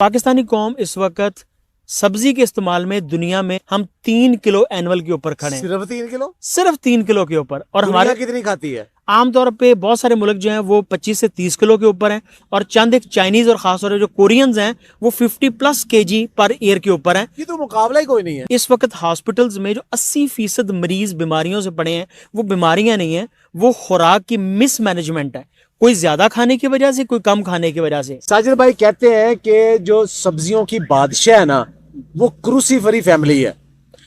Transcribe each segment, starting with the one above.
पाकिस्तानी कौम इस वक्त सब्जी के इस्तेमाल में दुनिया में हम 3 किलो एनुअल के ऊपर खड़े हैं। सिर्फ 3 किलो? सिर्फ 3 किलो के ऊपर। और दुनिया हमारे कितनी खाती है? आमतौर पे बहुत सारे मुल्क जो हैं वो 25 से 30 किलो के ऊपर हैं, और चंद एक चाइनीज और खासतौर से जो कोरियंस हैं वो 50+ केजी पर ईयर के ऊपर हैं। ये तो मुकाबला ही कोई नहीं है। इस वक्त हॉस्पिटल्स में जो 80% मरीज बीमारियों से पड़े हैं वो बीमारियां नहीं है, वो खुराक की मिसमैनेजमेंट है। कोई ज्यादा खाने की वजह से, कोई कम खाने की वजह से। साजिद भाई कहते हैं कि जो सब्जियों की बादशाह है ना, वो क्रूसीफरी फैमिली है।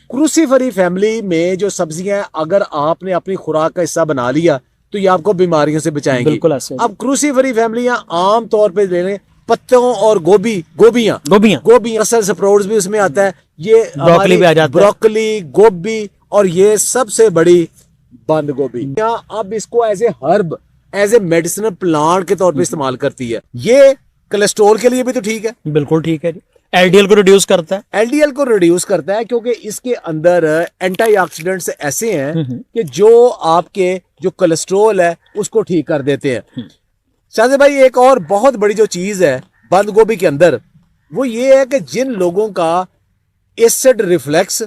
क्रूसीफरी फैमिली में जो सब्जियां, अगर आपने अपनी खुराक का हिस्सा बना लिया तो ये आपको बीमारियों से बचाएंगी। बिल्कुल ऐसे। अब क्रूसीफरी फैमिलियां आम तौर पे ले लें पत्तों और गोभियां असल स्प्राउट्स भी उसमें आता है, ये ब्रोकली भी आ जाता है, ब्रोकली, गोभी, और ये सबसे बड़ी बंद गोभी। अब इसको as a herb, as a medicinal plant के तौर पे इस्तेमाल करती है। ये कोलेस्ट्रॉल के लिए भी तो ठीक है। बिल्कुल ठीक है। एलडीएल को रिड्यूस करता है। एलडीएल को रिड्यूस करता है क्योंकि इसके अंदर एंटीऑक्सीडेंट्स ऐसे हैं कि जो आपके जो कोलेस्ट्रॉल है उसको ठीक कर देते हैं। शाहज़ भाई, एक और बहुत बड़ी जो चीज है बंद गोभी के अंदर, वो ये है कि जिन लोगों का एसिड रिफ्लेक्स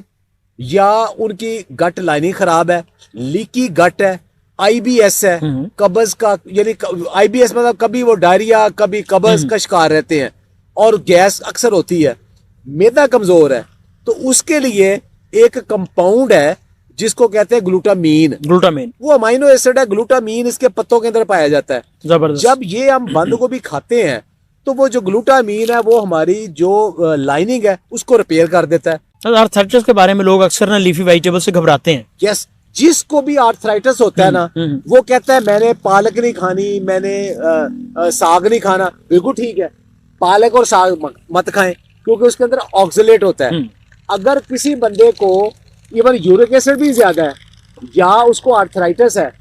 या उनकी गट लाइनिंग खराब है, लीकी गट है, आईबीएस है, कब्ज का, यानी आईबीएस मतलब कभी वो डायरिया कभी कब्ज का शिकार रहते हैं और गैस अक्सर होती है, मैदा कमजोर है, तो उसके लिए एक कंपाउंड है जिसको कहते हैं ग्लूटामीन। वो अमाइनो एसिड है। ग्लूटामीन इसके पत्तों के अंदर पाया जाता है। जबरदस्त। जब ये हम बंद गोभी खाते हैं तो वो जो ग्लूटामीन है वो हमारी जो लाइनिंग है उसको रिपेयर कर देता है। आर्थराइटिस के बारे में लोग अक्सर ना लीफी वेजिटेबल से घबराते हैं। यस, जिसको भी आर्थराइटिस होता है ना, वो कहता है मैंने पालक नहीं खानी, मैंने साग नहीं खाना। बिल्कुल ठीक है, पालक और साग मत खाएं क्योंकि उसके अंदर ऑक्सलेट होता है। अगर किसी बंदे को इवन यूरिक एसिड भी ज्यादा है या उसको आर्थराइटिस है,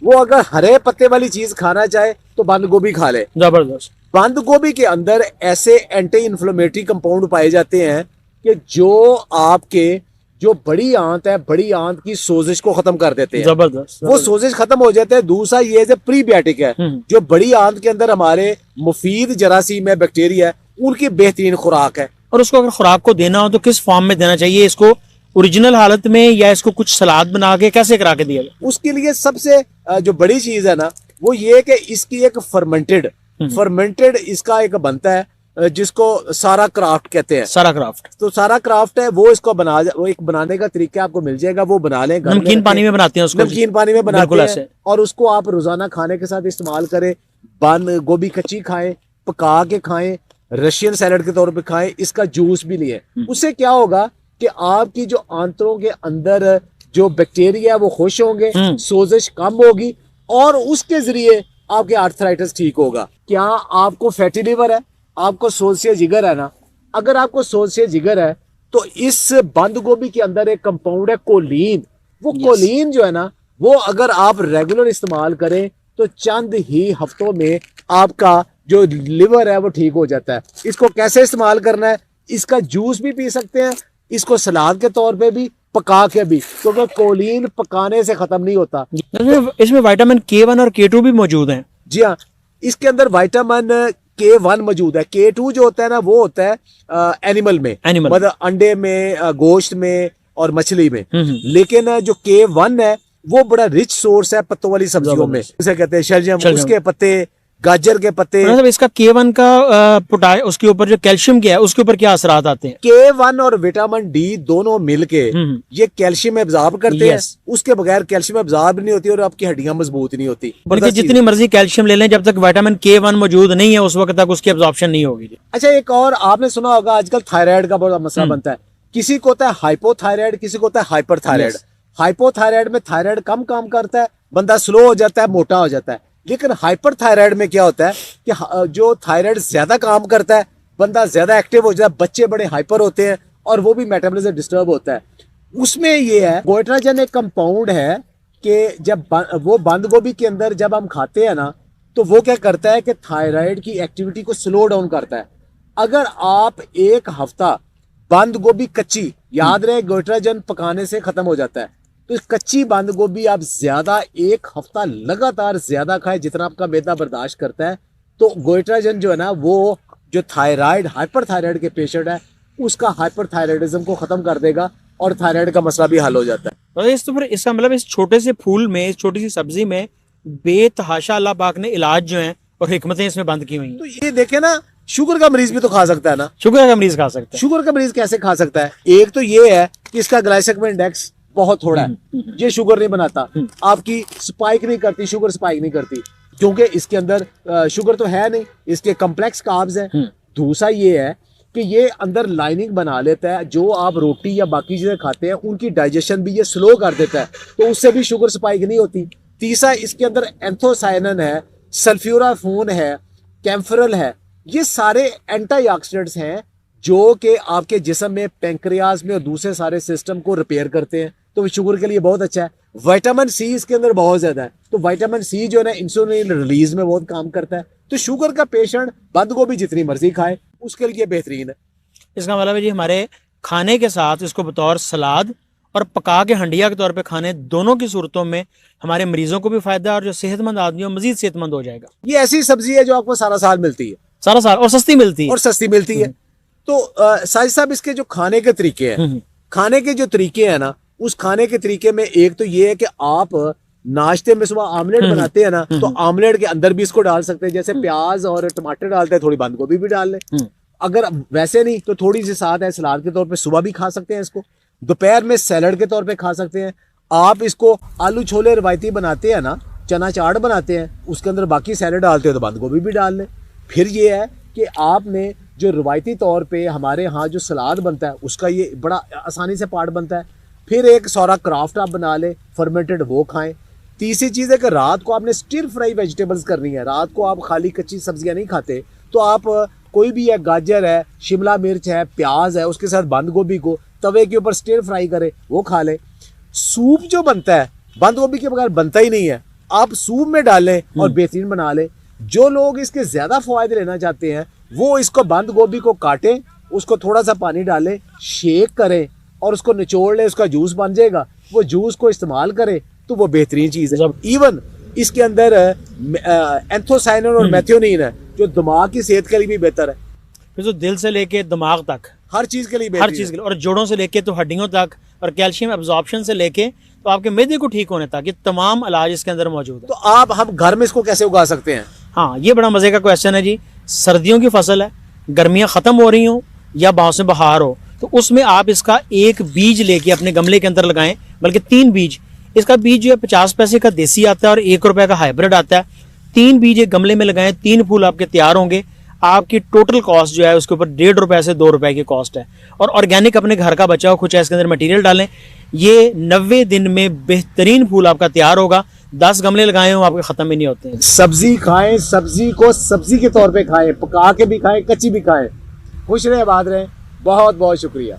वो अगर हरे पत्ते वाली चीज खाना चाहे तो बंद गोभी खा ले। जबरदस्त। बंद गोभी के अंदर ऐसे एंटी इन्फ्लेमेटरी कंपाउंड पाए जाते हैं कि जो आपके जो बड़ी आंत है, बड़ी आंत की सोजिश को खत्म कर देते हैं। जबरदस्त। वो सोजिश खत्म हो जाते हैं। दूसरा ये है प्रीबायोटिक है, जो बड़ी आंत के अंदर हमारे मुफीद जरासीम है, बैक्टीरिया है, उनकी बेहतरीन खुराक है। और उसको अगर खुराक को देना हो तो किस फॉर्म में देना चाहिए? इसको ओरिजिनल हालत में या इसको कुछ सलाद बना के कैसे करा के दिया जाए? उसके लिए सबसे जो बड़ी चीज है ना, वो ये कि इसकी एक फर्मेंटेड इसका एक बनता है जिसको सारा क्राफ्ट कहते हैं। सारा क्राफ्ट। तो सारा क्राफ्ट है, वो इसको वो एक बनाने का तरीका आपको मिल जाएगा, वो बना लें। नमकीन पानी में बनाते हैं उसको। नमकीन पानी में बनाते हैं और उसको आप रोजाना खाने के साथ इस्तेमाल करें। बंद गोभी कच्ची खाएं, पका के खाएं, रशियन सैलड के तौर पे खाएं, इसका जूस भी लिए। उससे क्या होगा कि आपकी जो आंतों के अंदर जो बैक्टीरिया है वो खुश होंगे, सोजिश कम होगी और उसके जरिए आपके आर्थराइटिस ठीक होगा। क्या आपको फैटी लिवर है, आपको सोजिश जिगर है ना, अगर आपको सोजिश जिगर है तो इस बंद गोभी के अंदर एक कंपाउंड है कोलीन। वो कोलीन जो है ना, वो अगर आप रेगुलर इस्तेमाल करें तो चंद ही हफ्तों में आपका जो लिवर है वो ठीक हो जाता है। इसको कैसे इस्तेमाल करना है? इसका जूस भी पी सकते हैं, इसको सलाद के तौर पे भी, पका के भी, क्योंकि कोलीन पकाने से खत्म नहीं होता। इसमें विटामिन K1 और K2 भी मौजूद हैं। जी हाँ, इसके अंदर विटामिन K1 मौजूद है। K2 जो होता है ना, वो होता है एनिमल में, मतलब अंडे में, गोश्त में और मछली में। लेकिन जो K1 है वो बड़ा रिच सोर्स है पत्तों वाली सब्जियों में, उसे कहते हैं शलजम, उसके पत्ते, गाजर के पत्ते। मतलब इसका K1 का उसके ऊपर जो कैल्शियम क्या है उसके ऊपर क्या असरात आते हैं? K1 और विटामिन डी दोनों मिलके ये कैल्शियम एब्जॉर्ब करते हैं। उसके बगैर कैल्शियम एब्जॉर्ब नहीं होती और आपकी हड्डियां मजबूत नहीं होती। बल्कि जितनी मर्जी कैल्शियम ले लें, जब तक विटामिन K1 मौजूद नहीं है उस वक्त तक उसकी एब्जॉर्प्शन नहीं होगी। अच्छा, एक और आपने सुना होगा आजकल थायराइड का बड़ा मसला बनता है। किसी को होता है हाइपोथायराइड, किसी को होता है हाइपरथायराइड। हाइपोथायराइड में थायराइड कम काम करता है, बंदा स्लो हो जाता है, मोटा हो जाता है। लेकिन हाइपरथायराइड में क्या होता है कि जो थायराइड ज्यादा काम करता है, बंदा ज्यादा एक्टिव हो जाता है, बच्चे बड़े हाइपर होते हैं और वो भी मेटाबॉलिज्म डिस्टर्ब होता है। उसमें ये है गोइट्राजन एक कंपाउंड है कि जब वो बंद गोभी के अंदर जब हम खाते हैं ना, तो वो क्या करता है कि थायराइड की एक्टिविटी को स्लो डाउन करता है। अगर आप एक हफ्ता बंद गोभी कच्ची, याद रहे गोइट्राजन पकाने से खत्म हो जाता है, तो कच्ची बंद गोभी आप ज्यादा एक हफ्ता लगातार ज्यादा खाएं जितना आपका मैदा बर्दाश्त करता है, तो गोइट्राजन जो है ना वो जो थायराइड हाइपरथायराइड के पेशेंट है उसका हाइपरथायराइडिज्म को खत्म कर देगा और थायराइड का मसला भी हल हो जाता है। तो इस तो फिर इसका मतलब इस छोटे से फूल में, इस छोटी सी सब्जी में बेतहाशा अल्लाह पाक ने इलाज जो है और हिकमतें इसमें बंद की हुई हैं। तो ये देखे ना, शुगर का मरीज भी तो खा सकता है ना। शुगर का मरीज खा सकता है। शुगर का मरीज कैसे खा सकता है? एक तो ये है कि इसका ग्लाइसेमिक इंडेक्स बहुत थोड़ा है, ये शुगर नहीं बनाता, आपकी स्पाइक नहीं करती, शुगर स्पाइक नहीं करती, क्योंकि इसके अंदर शुगर तो है नहीं, इसके कम्प्लेक्स कार्ब्स हैं। दूसरा ये है कि ये अंदर लाइनिंग बना लेता है, जो आप रोटी या बाकी चीजें खाते हैं उनकी डाइजेशन भी ये स्लो कर देता है, तो उससे भी शुगर स्पाइक नहीं होती। तीसरा, इसके अंदर एंथोसायनिन है, सल्फ्यूराफोन है, कैम्फरल है, ये सारे एंटीऑक्सीडेंट्स हैं जो कि आपके जिस्म में, पैंक्रियाज में और दूसरे सारे सिस्टम को रिपेयर करते हैं, तो शुगर के लिए बहुत अच्छा है। विटामिन सी इसके अंदर बहुत ज्यादा है, तो विटामिन सी जो है ना इंसुलिन रिलीज में बहुत काम करता है। तो शुगर का पेशेंट बंद गोभी जितनी मर्जी खाए उसके लिए बेहतरीन है। इसका मतलब है जी हमारे खाने के साथ इसको बतौर सलाद और पका के हंडिया के तौर पे खाने, दोनों की सूरतों में हमारे मरीजों को भी फायदा है और जो सेहतमंद आदमी हो मजीद सेहतमंद हो जाएगा। ये ऐसी सब्जी है जो आपको सारा साल मिलती है, सारा साल, और सस्ती मिलती है। और सस्ती मिलती है। तो साजिद साहब, इसके जो खाने के तरीके हैं, खाने के जो तरीके हैं ना, उस खाने के तरीके में एक तो ये है कि आप नाश्ते में सुबह आमलेट बनाते हैं ना, तो आमलेट के अंदर भी इसको डाल सकते हैं, जैसे प्याज और टमाटर डालते हैं, थोड़ी बंद गोभी भी डाल लें। अगर वैसे नहीं तो थोड़ी सी साथ है सलाद के तौर पे सुबह भी खा सकते हैं इसको, दोपहर में सैलड के तौर पे खा सकते हैं। आप इसको आलू छोले रवायती बनाते हैं ना, चना चाट बनाते हैं, उसके अंदर बाकी सैलड डालते हो तो बंद गोभी भी डाल लें। फिर ये है कि आपने जो रवायती तौर पे हमारे यहाँ जो सलाद बनता है उसका ये बड़ा आसानी से पार्ट बनता है। फिर एक सौरा क्राफ्ट आप बना लें, फर्मेंटेड, वो खाएं। तीसरी चीज़ है कि रात को आपने स्टिर फ्राई वेजिटेबल्स करनी है। रात को आप खाली कच्ची सब्जियां नहीं खाते, तो आप कोई भी है, गाजर है, शिमला मिर्च है, प्याज है, उसके साथ बंद गोभी को तवे के ऊपर स्टिर फ्राई करें, वो खा लें। सूप जो बनता है बंद गोभी के बगैर बनता ही नहीं है, आप सूप में डालें और बेहतरीन बना लें। जो लोग इसके ज्यादा फायदे लेना चाहते हैं वो इसको बंद गोभी को काटें, उसको थोड़ा सा पानी डालें, शेक करें और उसको निचोड़ लें, उसका जूस बन जाएगा, वो जूस को इस्तेमाल करें तो वो बेहतरीन चीज़ है। इवन इसके अंदर एंथोसायनिन और मेथियोनिन है जो दिमाग की सेहत के लिए भी बेहतर है। फिर तो दिल से लेके दिमाग तक हर चीज़ के लिए हर चीज़ के लिए, और जोड़ों से लेके तो हड्डियों तक, और कैल्शियम एब्जॉर्प्शन से लेके तो आपके मैदे को ठीक होने तक, ये तमाम इलाज इसके अंदर मौजूद है। तो हम घर में इसको कैसे उगा सकते हैं? हाँ, ये बड़ा मजे का क्वेश्चन है जी। सर्दियों की फसल है, गर्मियाँ खत्म हो रही हो या बाँसे बहार हो, तो उसमें आप इसका एक बीज लेके अपने गमले के अंदर लगाएं, बल्कि 3 बीज। इसका बीज जो है 50 पैसे का देसी आता है और 1 रुपए का हाइब्रिड आता है। 3 बीज एक गमले में लगाएं, 3 फूल आपके तैयार होंगे। आपकी टोटल कॉस्ट जो है उसके ऊपर 1.5 रुपए से 2 रुपए की कॉस्ट है। और ऑर्गेनिक अपने घर का बचा हुआ कुछ है इसके अंदर मटेरियल डालें, ये 90 दिन में बेहतरीन फूल आपका तैयार होगा। 10 गमले लगाए हो आपके खत्म ही नहीं होते हैं। सब्जी खाएं, सब्जी को सब्जी के तौर पे खाएं, पका के भी खाएं, कच्ची भी खाएं। खुश रहे, आबाद रहें। बहुत बहुत शुक्रिया।